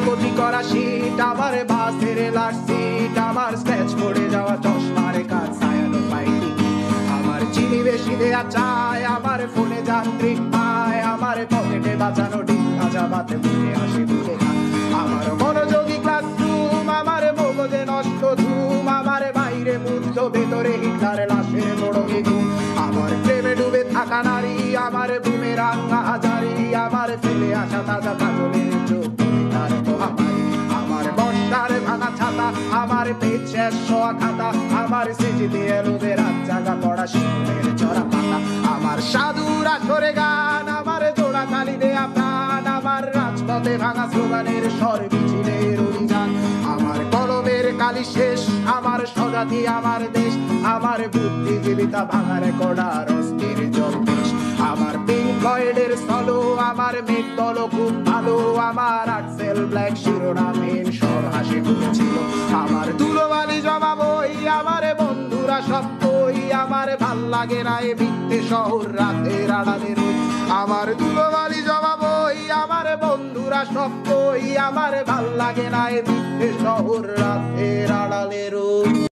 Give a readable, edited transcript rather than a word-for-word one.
ক্ষতি করা শীত, আমার বাসের লাস্ট সিট, আমার স্ক্র্যাচ পড়ে যাওয়া চশমার কাজ, ছায়ানো পাইনি আমার চিনি বেশি দেয়া চায়, আমার ফোনে যান্ত্রিক পায়, আমার পকেটে বাঁচানো ডিম ভাজা ভাতে মুখে হাসি মুখে খায়, আমার মনোযোগী ক্লাসরুম, আমার মগজে নষ্ট ধুম, আমার বাইরে মুগ্ধ ভেতরে হিটলার লাশের বড় ঘুম, আমার প্রেমে ডুবে থাকা নারী, আমার বুমেরাং হাজারি, আমার ফেলে আসা তাজা কাজলের চোখ তার মহামারী, আমার বর্ষার ভাঙা ছাতা, আমার পেট শেষ হওয়া খাতা, আমার স্মৃতিতে এলোবে রাত জাগা পড়া শিশুদের চড়া পাতা, আমার সাধুর আসরে গান, আমার জোড়া তালি দেয়া প্রাণ, আমার রাজপথে ভাঙা স্লোগানের স্বর মিছিলের অভিযান, আমার কলমের কালি শেষ, আমার স্বজাতি আমার দেশ, আমার বুদ্ধিজীবিতা ভাঙার কড়ার অস্থির জলদেশ, আমার পিঙ্ক ফ্লয়েডের সলো, আমার মেঘ দল খুব ভালো, আমার আর্টসেল ব্ল্যাক শিরোনামহীন সব হাসি খুঁজছিল, আমার ধুলোবালি জমা বই, আমার বন্ধুরা সব কই, আমার ভাল লাগে না এ মিথ্যে শহর রাতের আড়ালে রই, আমার ধুলোবালি জমা বই, আমার বন্ধুরা সব কই, আমার ভাল লাগে না এ মিথ্যে শহর রাতের আড়ালে রই।